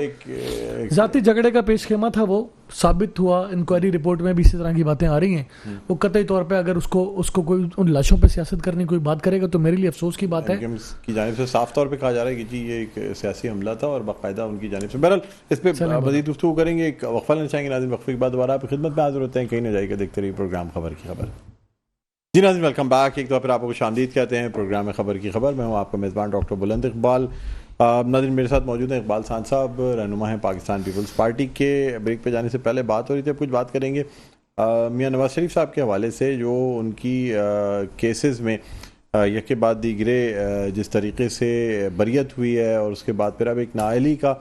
ذاتی جھگڑے کا پیش خیمہ تھا, وہ ثابت ہوا. انکوائری رپورٹ میں بھی اسی طرح کی باتیں آ رہی ہیں. وہ قطعی طور پہ اگر اس کو کوئی ان لاشوں پہ سیاست کرنے کوئی بات کرے گا تو میرے لیے افسوس کی بات ہے. کی جانب سے صاف طور پہ کہا جا رہا ہے کہ جی یہ ایک سیاسی حملہ تھا اور باقاعدہ ان کی جانب سے. بہرحال اس پہ مزید گفتگو کریں گے, ایک وقفہ لینا چاہیں گے ناظرین. وقفے کے بعد دوبارہ آپ کی خدمت میں حاضر ہوتے ہیں. کہیں نہ جائے گا, دیکھتے رہیے پروگرام خبر کی خبر. جی ناظرین ویلکم بیک. ایک دفعہ پھر آپ کو خوش آمدید کہتے ہیں پروگرام خبر کی خبر. میں ہوں آپ کا میزبان ڈاکٹر بلند اقبال. ناظرین میرے ساتھ موجود ہیں اقبال سان صاحب, رہنما ہیں پاکستان پیپلز پارٹی کے. بریک پہ جانے سے پہلے بات ہو رہی تھی, اب کچھ بات کریں گے میاں نواز شریف صاحب کے حوالے سے, جو ان کی کیسز میں یک کے بعد دیگرے جس طریقے سے بریت ہوئی ہے, اور اس کے بعد پھر اب ایک نااہلی کا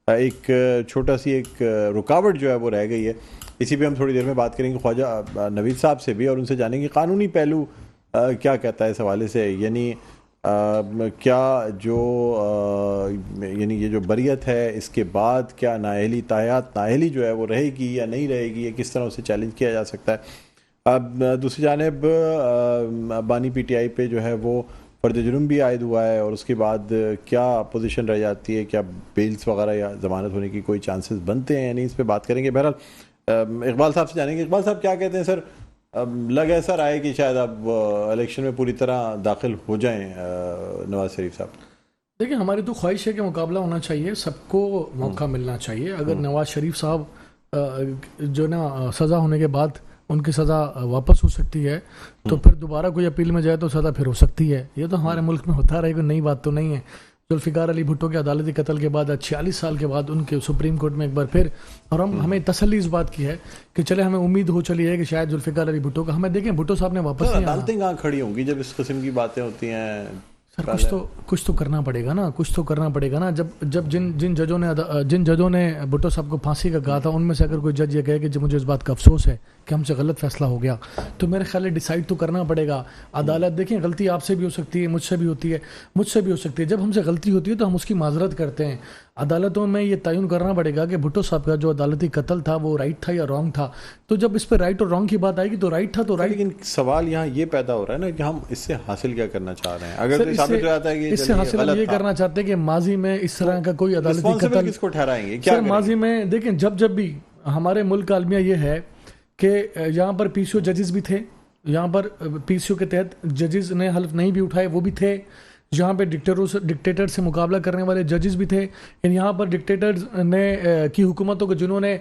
ایک چھوٹا سی ایک رکاوٹ جو ہے وہ رہ گئی ہے. اسی پہ ہم تھوڑی دیر میں بات کریں گے خواجہ نوید صاحب سے بھی, اور ان سے جانیں گے قانونی پہلو کیا کہتا ہے اس حوالے سے. یعنی کیا جو یعنی یہ جو بریت ہے اس کے بعد کیا نااہلی تاحیات نااہلی جو ہے وہ رہے گی یا نہیں رہے گی, یہ کس طرح اسے چیلنج کیا جا سکتا ہے. اب دوسری جانب بانی پی ٹی آئی پہ جو ہے وہ فرد جرم بھی عائد ہوا ہے, اور اس کے بعد کیا پوزیشن رہ جاتی ہے, کیا بیلز وغیرہ یا ضمانت ہونے کی کوئی چانسز بنتے ہیں یا نہیں, اس پہ بات کریں گے. بہرحال اقبال صاحب سے جانیں گے. اقبال صاحب کیا کہتے ہیں سر, لگ ایسا رہا ہے کہ شاید اب الیکشن میں پوری طرح داخل ہو جائیں نواز شریف صاحب؟ دیکھیں ہماری تو خواہش ہے کہ مقابلہ ہونا چاہیے, سب کو موقع ملنا چاہیے. اگر نواز شریف صاحب جو نا سزا ہونے کے بعد ان کی سزا واپس ہو سکتی ہے, تو پھر دوبارہ کوئی اپیل میں جائے تو سزا پھر ہو سکتی ہے. یہ تو ہمارے ملک میں ہوتا رہے, کوئی نئی بات تو نہیں ہے. ذوالفقار علی بھٹو کے عدالتی قتل کے بعد 46 سال کے بعد ان کے سپریم کورٹ میں ایک بار پھر، اور ہمیں تسلی اس بات کی ہے کہ چلے ہمیں امید ہو چلی ہے کہ شاید ذوالفقار علی بھٹو کا، ہمیں دیکھیں بھٹو صاحب نے واپس نہیں آنا۔ عدالتیں کہاں کھڑی ہوں گی جب اس قسم کی باتیں ہوتی ہیں؟ سر کچھ تو کرنا پڑے گا نا، کچھ تو کرنا پڑے گا نا۔ جب جن ججوں نے بھٹو صاحب کو پھانسی کا کہا تھا، ان میں سے اگر کوئی جج یہ کہے کہ مجھے اس بات کا افسوس ہے کہ ہم سے غلط فیصلہ ہو گیا، تو میرے خیال ہے ڈیسائیڈ تو کرنا پڑے گا۔ عدالت دیکھیں، غلطی آپ سے بھی ہو سکتی ہے، مجھ سے بھی ہوتی ہے، مجھ سے بھی ہو سکتی ہے۔ جب ہم سے غلطی ہوتی ہے تو ہم اس کی معذرت کرتے ہیں۔ عدالتوں میں یہ تعین کرنا پڑے گا کہ بھٹو صاحب کا جو عدالتی قتل تھا وہ رائٹ تھا یا رانگ تھا۔ تو جب اس پہ رائٹ اور رانگ کی بات آئے گی تو رائٹ تھا تو رائٹ۔ لیکن سوال یہاں یہ پیدا ہو رہا ہے نا کہ ہم اس سے حاصل کیا کرنا چاہ رہے ہیں؟ اگر ثابت ہو جاتا ہے کہ اس سے حاصل ہم یہ کرنا چاہتے ہیں کہ ماضی میں اس طرح کا کوئی عدالتی قتل کس کو ٹھہرائیں گے؟ کیا ماضی میں دیکھیں، جب بھی ہمارے ملک کا المیہ یہ ہے کہ یہاں پر پی سی او ججز بھی تھے، یہاں پر پی سی او کے تحت ججز نے حلف نہیں بھی اٹھائے وہ بھی تھے، یہاں پہ ڈکٹیٹر سے مقابلہ کرنے والے ججز بھی تھے، یہاں پر ڈکٹیٹرز نے کی حکومتوں کو جنہوں نے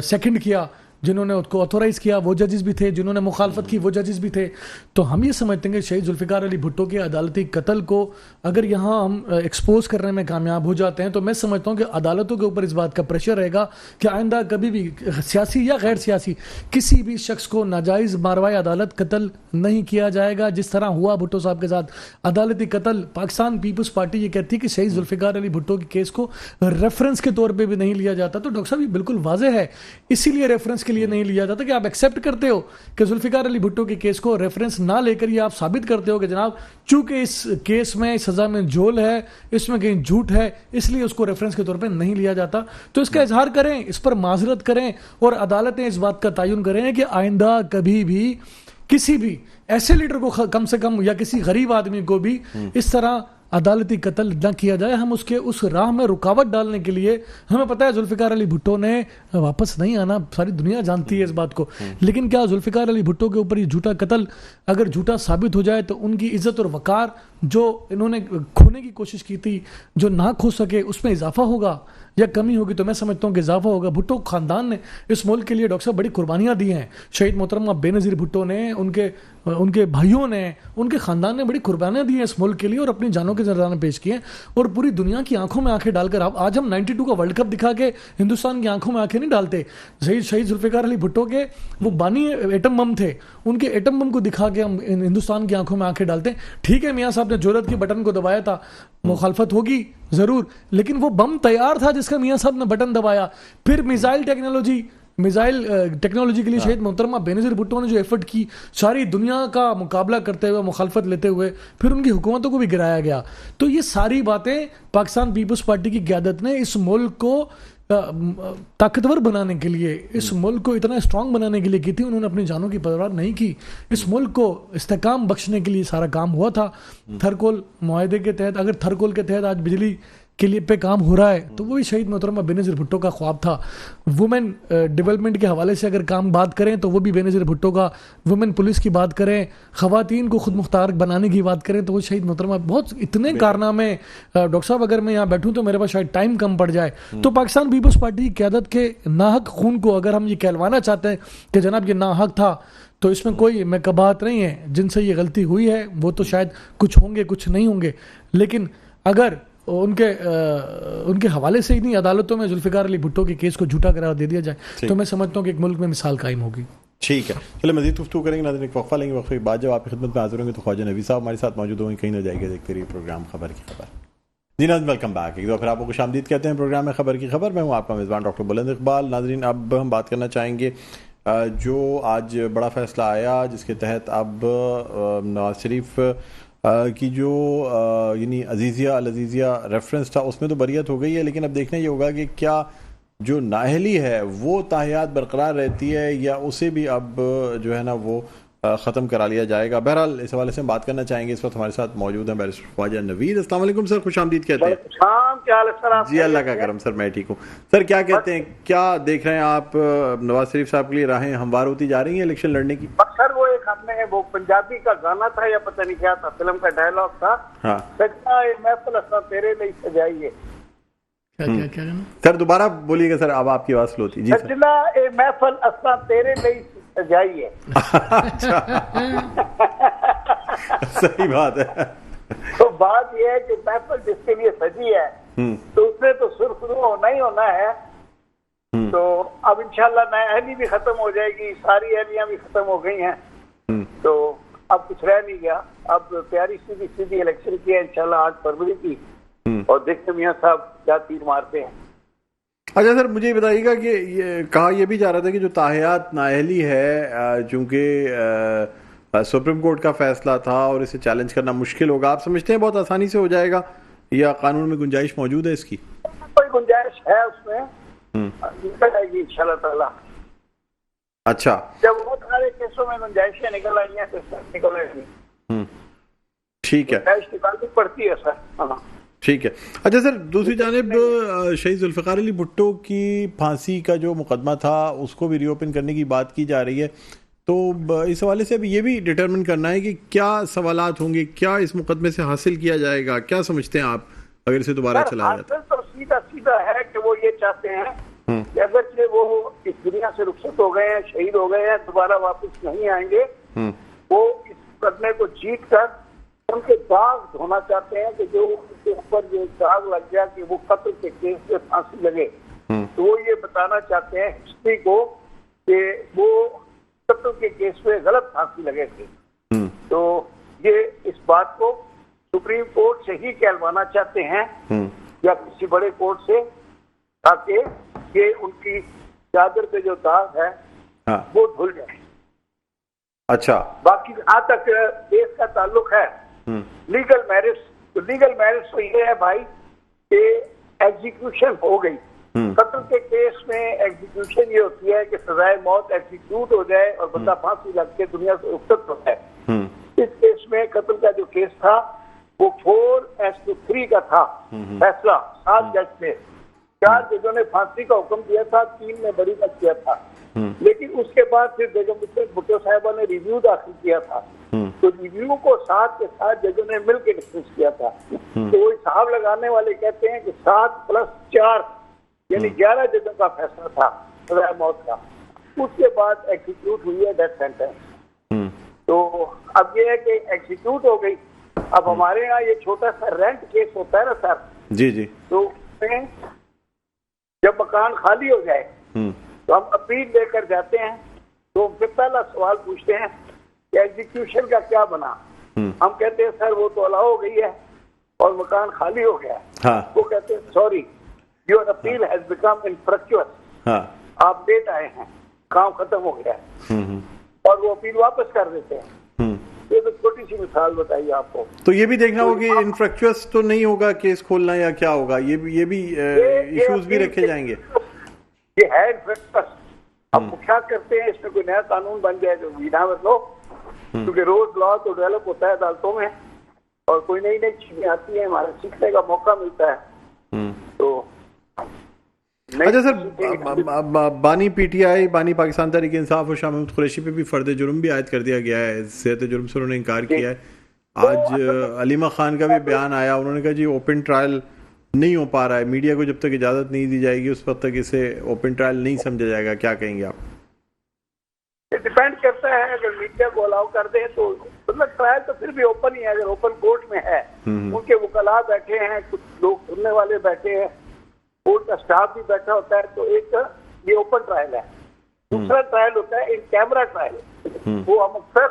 سیکنڈ کیا، جنہوں نے اس کو آتھورائز کیا وہ ججز بھی تھے، جنہوں نے مخالفت کی وہ ججز بھی تھے۔ تو ہم یہ سمجھتے ہیں کہ شہید ذوالفقار علی بھٹو کے عدالتی قتل کو اگر یہاں ہم ایکسپوز کرنے میں کامیاب ہو جاتے ہیں تو میں سمجھتا ہوں کہ عدالتوں کے اوپر اس بات کا پریشر رہے گا کہ آئندہ کبھی بھی سیاسی یا غیر سیاسی کسی بھی شخص کو ناجائز ماروائے عدالت قتل نہیں کیا جائے گا، جس طرح ہوا بھٹو صاحب کے ساتھ عدالتی قتل۔ پاکستان پیپلز پارٹی یہ کہتی ہے کہ شہید ذوالفقار علی بھٹو کے کیس کو ریفرنس کے طور پہ بھی نہیں لیا جاتا۔ تو ڈاکٹر صاحب یہ بالکل واضح ہے، اسی لیے ریفرنس کے لیے نہیں لیا جاتا کہ آپ ایکسیپٹ کرتے ہو کہ ذوالفقار علی بھٹو کے کیس کو ریفرنس نہ لے کر یہ آپ ثابت کرتے ہو کہ جناب چونکہ اس کیس میں سزا میں جھول ہے، اس میں کہیں جھوٹ ہے، اس لیے اس کو ریفرنس کے طور پہ نہیں لیا جاتا۔ تو اس کا اظہار کریں، اس پر معذرت کریں، اور عدالتیں اس بات کا تعین کریں کہ آئندہ کبھی بھی کسی بھی ایسے لیڈر کو کم سے کم یا کسی غریب آدمی کو بھی اس طرح عدالتی قتل نہ کیا جائے۔ ہم اس راہ میں رکاوٹ ڈالنے کے لیے، ہمیں پتہ ہے ذوالفقار علی بھٹو نے واپس نہیں آنا، ساری دنیا جانتی ہے اس بات کو، لیکن کیا ذوالفقار علی بھٹو کے اوپر یہ جھوٹا قتل اگر جھوٹا ثابت ہو جائے تو ان کی عزت اور وقار جو انہوں نے کھونے کی کوشش کی تھی، جو نہ کھو سکے، اس میں اضافہ ہوگا یا کمی ہوگی؟ تو میں سمجھتا ہوں کہ اضافہ ہوگا۔ بھٹو خاندان نے اس ملک کے لیے ڈاکٹر صاحب بڑی قربانیاں دی ہیں۔ شہید محترمہ بے نظیر بھٹو نے، ان کے بھائیوں نے، ان کے خاندان نے بڑی قربانیاں دی ہیں اس ملک کے لیے اور اپنی جانوں کے ذرائع پیش کیے ہیں، اور پوری دنیا کی آنکھوں میں آنکھیں ڈال کر آج ہم 92 کا ورلڈ کپ دکھا کے ہندوستان کی آنکھوں میں آنکھیں نہیں ڈالتے۔ شہید ذوالفقار علی بھٹو کے وہ بانی ایٹم بم تھے، ان کے ایٹم بم کو دکھا کے ہم ہندوستان کی آنکھوں میں آنکھیں ڈالتے ہیں۔ ٹھیک ہے، میاں صاحب نے جرأت کی بٹن کو دبایا تھا، مخالفت ہوگی ضرور، لیکن وہ بم تیار تھا جس کا میاں صاحب نے بٹن دبایا۔ پھر میزائل ٹیکنالوجی کے لیے شہید محترمہ بے نظیر بھٹو نے جو ایفرٹ کی، ساری دنیا کا مقابلہ کرتے ہوئے، مخالفت لیتے ہوئے، پھر ان کی حکومتوں کو بھی گرایا گیا۔ تو یہ ساری باتیں پاکستان پیپلز پارٹی کی قیادت نے اس ملک کو طاقتور بنانے کے لیے، اس ملک کو اتنا اسٹرانگ بنانے کے لیے کی تھی۔ انہوں نے اپنی جانوں کی پرواہ نہیں کی، اس ملک کو استحکام بخشنے کے لیے سارا کام ہوا تھا۔ تھرکول معاہدے کے تحت، اگر تھرکول کے تحت آج بجلی کے لیے پہ کام ہو رہا ہے تو وہ بھی شہید محترمہ بے نظیر بھٹو کا خواب تھا۔ وومن ڈیولپمنٹ کے حوالے سے اگر کام بات کریں تو وہ بھی بے نظیر بھٹو کا، وومن پولیس کی بات کریں، خواتین کو خود مختار بنانے کی بات کریں تو وہ شہید محترمہ، بہت اتنے کارنامے۔ ڈاکٹر صاحب اگر میں یہاں بیٹھوں تو میرے پاس شاید ٹائم کم پڑ جائے۔ تو پاکستان پیپلز پارٹی کی قیادت کے ناحق خون کو اگر ہم یہ کہلوانا چاہتے ہیں کہ جناب یہ ناحق تھا، تو اس میں کوئی مکبات نہیں ہے۔ جن سے یہ غلطی ہوئی ہے وہ تو شاید کچھ ہوں گے، کچھ نہیں ہوں گے، لیکن اگر ان کے حوالے سے ہی نہیں عدالتوں میں ذوالفقار علی بھٹو کے کیس کو جھوٹا قرار دے دیا جائے تو میں سمجھتا ہوں کہ ایک ملک میں مثال قائم ہوگی۔ ٹھیک ہے، چلے مزید گفتگو کریں گے، ناظرین ایک وقفہ لیں گے، وقفے کے بعد جب آپ کی خدمت میں حاضر ہوں گے تو خواجہ نوید صاحب ہمارے ساتھ موجود ہوں گے، کہیں نہ جائے گا، دیکھتے رہیے پروگرام خبر کی خبر۔ جی ناظرین، ویلکم بیک، ایک دفعہ پھر آپ کو خوش آمدید کہتے ہیں پروگرام میں خبر کی خبر۔ میں ہوں آپ کا میزبان ڈاکٹر بلند اقبال۔ ناظرین، اب ہم بات کرنا چاہیں گے جو آج بڑا فیصلہ آیا جس کے تحت اب نواز شریف کی جو یعنی العزیزیہ ریفرنس تھا اس میں تو بریت ہو گئی ہے، لیکن اب دیکھنا یہ ہوگا کہ کیا جو نااہلی ہے وہ تاحیات برقرار رہتی ہے یا اسے بھی اب جو ہے نا وہ ختم کرا لیا جائے گا۔ بہرحال اس حوالے سے ہم بات کرنا چاہیں گے۔ اس وقت ہمارے ساتھ موجود ہیں بیرسٹر خواجہ نوید۔ السلام علیکم سر، خوش آمدید کہتے ہیں۔ کیا حال ہے سر؟ جی اللہ کا کرم سر، میں ٹھیک ہوں سر۔ کیا کہتے ہیں، کیا دیکھ رہے ہیں آپ نواز شریف صاحب کے لیے راہیں ہموار ہوتی جا رہی ہیں الیکشن لڑنے کی؟ سر وہ ایک ہم نے وہ پنجابی کا گانا تھا یا پتہ نہیں کیا تھا، فلم کا ڈائلاگ تھا، ہاں، سجنا اے محفل اساں تیرے لیے سجائیے۔ کیا سر دوبارہ بولیے گا سر، اب آپ کی آواز سلو تھی۔ جی سر۔ سجنا اے محفل اساں تیرے لیے سجائیے۔ اچھا، صحیح بات ہے۔ تو بات یہ ہے کہ محفل جس کے لیے سجی ہے تو اس میں تو سرخرو ہونا ہی ہونا ہے. تو اب انشاءاللہ نااہلی بھی ختم ہو جائے گی, ساری اہلیاں بھی ختم ہو گئی ہیں, تو اب کچھ رہ نہیں گیا. اب پیاری سیدھی الیکشن کی ہے انشاءاللہ 8 فروری کی, اور دیکھتے میاں صاحب کیا تیر مارتے ہیں. اچھا سر, مجھے یہ بتائیے گا کہ کہا یہ بھی جا رہا تھا کہ جو تاحیات نااہلی ہے چونکہ سپریم کورٹ کا فیصلہ تھا اور اسے چیلنج کرنا مشکل ہوگا, آپ سمجھتے ہیں بہت آسانی سے ہو جائے گا یا قانون میں گنجائش موجود ہے اس کی؟ کوئی گنجائش ہے اس میں, نکل جائے گی انشاءاللہ تعالی. اچھا, جب بہت سارے کیسوں میں گنجائشیں نکل آئی ہیں تو نکل آئیں گی. ٹھیک ہے, گنجائش نکالنی پڑتی ہے سر. ہاں ٹھیک ہے. اچھا سر, دوسری جانب شہید ذوالفقار علی بھٹو کی پھانسی کا جو مقدمہ تھا اس کو بھی ری اوپن کرنے کی بات کی جا رہی ہے, تو اس حوالے سے ابھی یہ بھی ڈٹرمن کرنا ہے کہ کیا سوالات ہوں گے, کیا اس مقدمے سے حاصل کیا جائے گا, کیا سمجھتے ہیں آپ اگر اسے دوبارہ چلایا جاتا؟ تو سیدھا ہے کہ وہ یہ چاہتے ہیں کہ اگرچہ وہ اس دنیا سے رخصت ہو گئے ہیں, شہید ہو گئے ہیں, دوبارہ واپس نہیں آئیں گے, وہ اس مقدمے کو جیت کر ان کے داغ دھونا چاہتے ہیں کہ جو ان کے اوپر جو داغ لگ گیا کہ وہ قتل کے کیس میں پھانسی لگے, تو وہ یہ بتانا چاہتے ہیں ہسٹری کو کہ وہ قتل کے کیس میں غلط پھانسی لگے تھے. تو یہ اس بات کو سپریم کورٹ سے ہی کہلوانا چاہتے ہیں یا کسی بڑے کورٹ سے, تاکہ یہ ان کی چادر پہ جو داغ ہے وہ دھل جائے. اچھا, باقی جہاں تک کیس کا تعلق ہے لیگل میرٹس, تو لیگل میرٹس تو یہ ہے بھائی کہ ایگزیکیوشن ہو گئی. قتل کے کیس میں ایگزیکیوشن یہ ہوتی ہے کہ سزائے موت ایگزیکیوٹ ہو جائے اور بندہ پھانسی لگ کے دنیا سے رخصت ہو جائے. اس کیس میں قتل کا جو کیس تھا وہ 4-3 کا تھا فیصلہ 7 جج نے. 4 ججوں نے پھانسی کا حکم دیا تھا, 3 نے بری کا کیا تھا, لیکن اس کے بعد پھر بیگم بھٹو صاحبہ نے ریویو داخل کیا تھا, تو ریویو کو 7 کے 7 ججوں نے مل کے ڈسکس کیا تھا. تو وہ حساب لگانے والے کہتے ہیں کہ 7+4 یعنی 11 ججوں کا فیصلہ تھا سزائے موت کا. اس کے بعد ایگزیکیوٹ ہوئی ہے ڈیتھ سینٹنس. تو اب یہ ہے کہ ایگزیکیوٹ ہو گئی. اب ہمارے یہاں یہ چھوٹا سا رینٹ کیس ہوتا ہے نا سر, جی, تو جب مکان خالی ہو جائے تو ہم اپیل لے کر جاتے ہیں, تو پھر پہلا سوال پوچھتے ہیں کہ ایگزیکیوشن کا کیا بنا. ہم کہتے ہیں سر وہ تو الاؤ ہو گئی ہے اور مکان خالی ہو گیا ہے. وہ کہتے ہیں sorry your appeal has become infructuous, آپ لیٹ آئے ہیں, کام ختم ہو گیا ہے, اور وہ اپیل واپس کر دیتے ہیں. یہ تو چھوٹی سی مثال بتائیے آپ کو. تو یہ بھی دیکھنا ہوگا کہ انفریکچوس تو نہیں ہوگا کیس کھولنا یا کیا ہوگا, یہ بھی ایشوز بھی رکھے جائیں گے. یہ ہے انفریکچوس. ہم کیا کرتے ہیں اس میں کوئی نیا قانون بن جائے تو وینا مطلب, کیونکہ روز لا تو ڈیولپ ہوتا ہے عدالتوں میں اور کوئی نئی نئی چیزیں آتی ہیں, ہمارے سیکھنے کا موقع ملتا ہے. تو اچھا سر, بانی پی ٹی آئی, بانی پاکستان تحریک انصاف اور شاہ محمود قریشی پہ بھی فرد جرم بھی عائد کر دیا گیا ہے. صحت جرم سے انہوں نے انکار کیا ہے. آج علیمہ خان کا بھی بیان آیا, انہوں نے کہا جی اوپن ٹرائل نہیں ہو پا رہا ہے, میڈیا کو جب تک اجازت نہیں دی جائے گی اس وقت تک اسے اوپن ٹرائل نہیں سمجھا جائے گا. کیا کہیں گے آپ؟ ڈیپینڈ کرتا ہے, اگر میڈیا کو الاؤ کر دیں تو مطلب ٹرائل تو پھر بھی اوپن ہی ہے. اگر اوپن کورٹ میں ہے, ان کے وکلاء بیٹھے ہیں, کچھ لوگ سننے والے بیٹھے ہیں, کورٹ کا سٹاف بھی بیٹھا ہوتا ہے, تو ایک یہ اوپن ٹرائل ہے. دوسرا ٹرائل ہوتا ہے ان کیمرہ ٹرائل. وہ ہم اکثر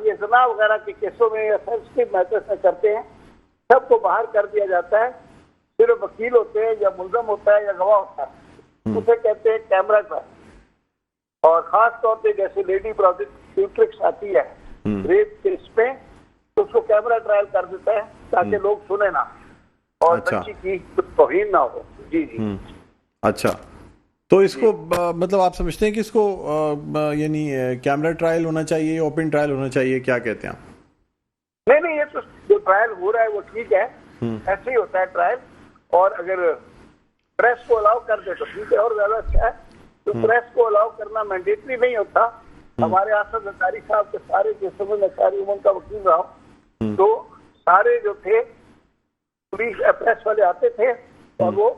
یہ زنا وغیرہ کے کیسوں میں یا سینسٹیو میٹرز میں کرتے ہیں, سب کو باہر کر دیا جاتا ہے, صرف وکیل ہوتے ہیں یا ملزم ہوتا ہے یا گواہ ہوتا ہے, اسے کہتے ہیں کیمرہ ٹرائل. اور خاص طور پہ جیسے لیڈی پروسیکیوٹرکس آتی ہے ریپ کیس پہ, تو اس کو کیمرہ ٹرائل کر دیتا ہے تاکہ لوگ سنیں نہ اور بچی کی توہین نہ ہو. جی. اچھا, تو اس کو مطلب آپ سمجھتے ہیں کہ اس کو یعنی کیمرہ ٹرائل ہونا چاہیے, اوپن ٹرائل ہونا چاہیے, کیا کہتے ہیں آپ؟ نہیں, یہ تو جو ٹرائل ہو رہا ہے وہ ٹھیک ہے, ایسے ہی ہوتا ہے ٹرائل. اور اگر پریس کو الاؤ کر دے تو ٹھیک ہے, اور زیادہ اچھا ہے. تو پریس کو الاؤ کرنا مینڈیٹری نہیں ہوتا. ہمارے آصف زرداری صاحب کے سارے کیسوں میں ساری عمر کا وکیل رہا ہوں, تو سارے جو تھے پولیس پریس والے آتے تھے اور وہ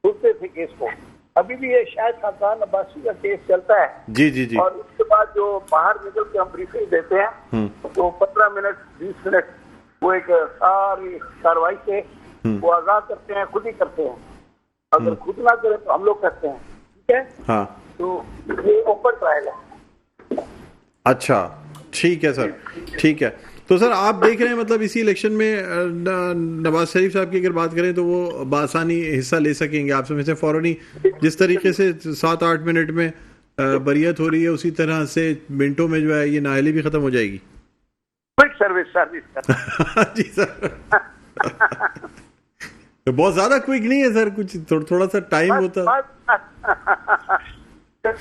سنتے تھے کیس کو. ابھی بھی یہ شاید خاقان عباسی کا کیس چلتا ہے. جی. اور اس کے بعد جو باہر نکل کے ہم بریفنگ دیتے ہیں تو 15 منٹ 20 منٹ وہ ایک ساری کاروائی سے وہ آگاہ کرتے ہیں, خود ہی کرتے ہیں. اگر خود نہ کرے تو ہم لوگ کرتے ہیں. ٹھیک ہے, ہاں تو یہ اوپن ٹرائل ہے. اچھا ٹھیک ہے سر, ٹھیک ہے. تو سر آپ دیکھ رہے ہیں مطلب اسی الیکشن میں نواز شریف صاحب کی اگر بات کریں تو وہ بآسانی حصہ لے سکیں گے آپ سمجھتے ہیں فوراً ہی, جس طریقے سے 7-8 منٹ میں بریت ہو رہی ہے اسی طرح سے منٹوں میں جو ہے یہ نااہلی بھی ختم ہو جائے گی؟ کوئک سروس جی سر, بہت زیادہ کوئک نہیں ہے سر, کچھ تھوڑا سا ٹائم ہوتا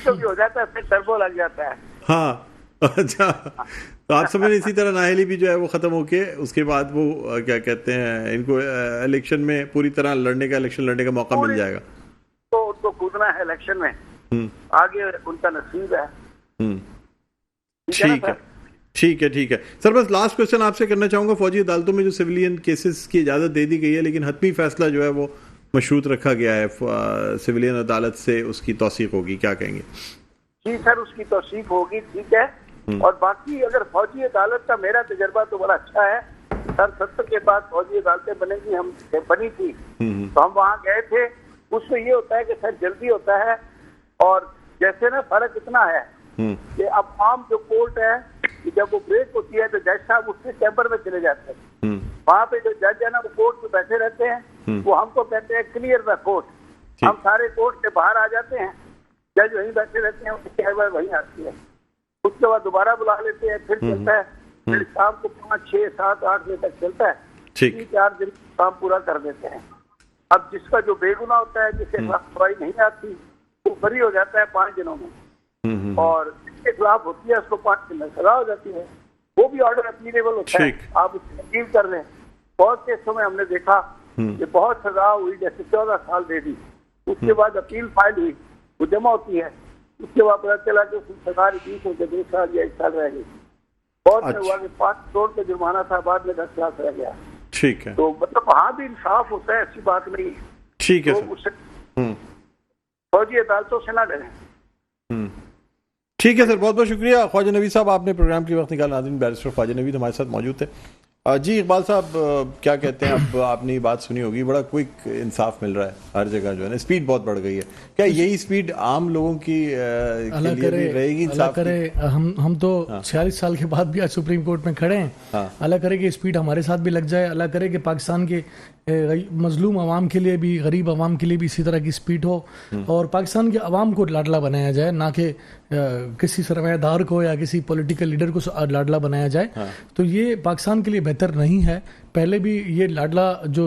ہو جاتا ہے, پھر ٹربو لگ جاتا ہے. ہاں اچھا, تو آپ سمجھ اسی طرح نااہلی بھی جو ہے وہ ختم ہو کے اس کے بعد وہ کیا کہتے ہیں ان کو الیکشن میں پوری طرح الیکشن لڑنے کا موقع مل جائے گا. تو ان کو کودنا ہے الیکشن میں, آگے ان کا نصیب ہے. ٹھیک ہے ٹھیک ہے ٹھیک ہے سر. بس لاسٹ کوشچن آپ سے کرنا چاہوں گا, فوجی عدالتوں میں جو سویلین کیسز کی اجازت دے دی گئی ہے لیکن حتمی فیصلہ جو ہے وہ مشروط رکھا گیا ہے, سویلین عدالت سے اس کی توثیق ہوگی, کیا کہیں گے؟ جی سر, اس کی توثیق ہوگی, ٹھیک ہے. اور باقی اگر فوجی عدالت کا میرا تجربہ تو بڑا اچھا ہے سر. 70 کے بعد فوجی عدالتیں بنے گی, ہم بنی تھی تو ہم وہاں گئے تھے. اس میں یہ ہوتا ہے کہ سر جلدی ہوتا ہے, اور جیسے نا فرق اتنا ہے کہ اب عام جو کورٹ ہے جب وہ بریک ہوتی ہے تو جج صاحب اس کے چیمبر میں چلے جاتے ہیں. وہاں پہ جو جج ہے نا وہ کورٹ میں بیٹھے رہتے ہیں, وہ ہم کو کہتے ہیں کلیئر دا کورٹ. ہم سارے کورٹ سے باہر آ جاتے ہیں, جج وہیں بیٹھے رہتے ہیں, چیمبر وہیں آتی ہے. اس کے بعد دوبارہ بلا لیتے ہیں, پھر چلتا ہے, پھر شام کو 5, 6, 7, 8 بجے تک چلتا ہے. 3-4 دن کام پورا کر دیتے ہیں. اب جس کا جو بے گناہ ہوتا ہے, جس کے خلاف سنوائی نہیں آتی, وہ بری ہو جاتا ہے 5 دنوں میں, اور جس کے خلاف ہوتی ہے اس کو 5 دن میں سزا ہو جاتی ہے. وہ بھی آرڈر اپیلیبل ہوتا ہے, آپ اس کی اپیل کر لیں. بہت کیسوں میں ہم نے دیکھا کہ بہت سزا ہوئی, جیسے 14 سال دے دی, اس کے بعد اپیل فائل ہوئی, وہ جمع ہوتی ہے, اس کے بعد پتا چلا کہ سزا ریڈیوس ہو کے 2 سال یا 1 سال رہ گئی. بہت میں ہوا کہ 5 کروڑ کا جرمانہ تھا, بعد میں 10 سال رہ گیا. ٹھیک ہے, تو مطلب وہاں بھی انصاف ہوتا ہے, ایسی بات نہیں. ٹھیک ہے سر, فوجی عدالتوں سے نہ ڈریں. ٹھیک ہے سر, بہت بہت شکریہ خواجہ نوید صاحب, آپ نے پروگرام کے وقت نکالا. ناظرین, بیرسٹر خواجہ نوید ہمارے ساتھ موجود تھے. جی اقبال صاحب, کیا کہتے ہیں, اب آپ نے یہ بات سنی ہوگی, بڑا کوئک انصاف مل رہا ہے ہر جگہ, جو ہے نا اسپیڈ بہت بڑھ گئی ہے. کیا یہی اسپیڈ عام لوگوں کی رہے گی؟ اللہ کرے, ہم تو 46 سال کے بعد بھی آج سپریم کورٹ میں کھڑے ہیں. اللہ کرے کہ اسپیڈ ہمارے ساتھ بھی لگ جائے. اللہ کرے کہ پاکستان کے مظلوم عوام کے لیے بھی, غریب عوام کے لیے بھی اسی طرح کی اسپیڈ ہو, اور پاکستان کے عوام کو لاڈلا بنایا جائے, نہ کہ کسی سرمایہ دار کو یا کسی پولیٹیکل لیڈر کو لاڈلا بنایا جائے. تو یہ پاکستان کے لیے بہتر نہیں ہے. پہلے بھی یہ لاڈلا جو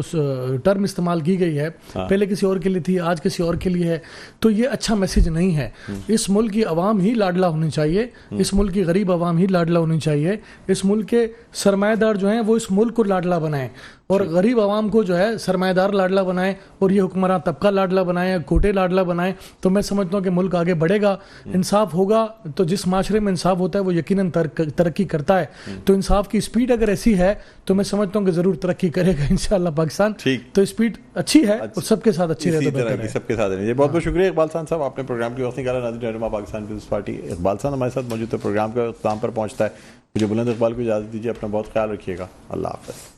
ٹرم استعمال کی گئی ہے, پہلے کسی اور کے لیے تھی, آج کسی اور کے لیے ہے, تو یہ اچھا میسج نہیں ہے. اس ملک کی عوام ہی لاڈلا ہونی چاہیے, اس ملک کی غریب عوام ہی لاڈلا ہونی چاہیے. اس ملک کے سرمایہ دار جو ہیں وہ اس ملک کو لاڈلا بنائیں, اور غریب عوام کو جو ہے سرمایہ دار لاڈلا بنائیں, اور یہ حکمراں طبقہ لاڈلا بنائیں, کوٹے لاڈلا بنائیں. تو میں سمجھتا ہوں کہ ملک آگے بڑھے گا, انصاف ہوگا. تو جس معاشرے میں انصاف ہوتا ہے وہ یقیناً ترقی کرتا ہے. تو انصاف کی اسپیڈ اگر ایسی ہے تو میں سمجھتا ہوں کہ ضرور ترقی کرے گا انشاءاللہ پاکستان. تو اسپیڈ اچھی ہے, اور سب کے ساتھ اچھی رہے تو بہتر ہے. سب کے ساتھ رہے. بہت بہت شکریہ اقبال صاحب, آپ نے پروگرام کے وقت نکالا. ناظرین, رہنما پاکستان پیپلز پارٹی اقبال صاحب ہمارے ساتھ موجود ہے. پروگرام کا اختتام پر پہنچتا ہے. مجھے بلند اقبال کو اجازت دیجیے, اپنا بہت خیال رکھیے گا. اللہ حافظ.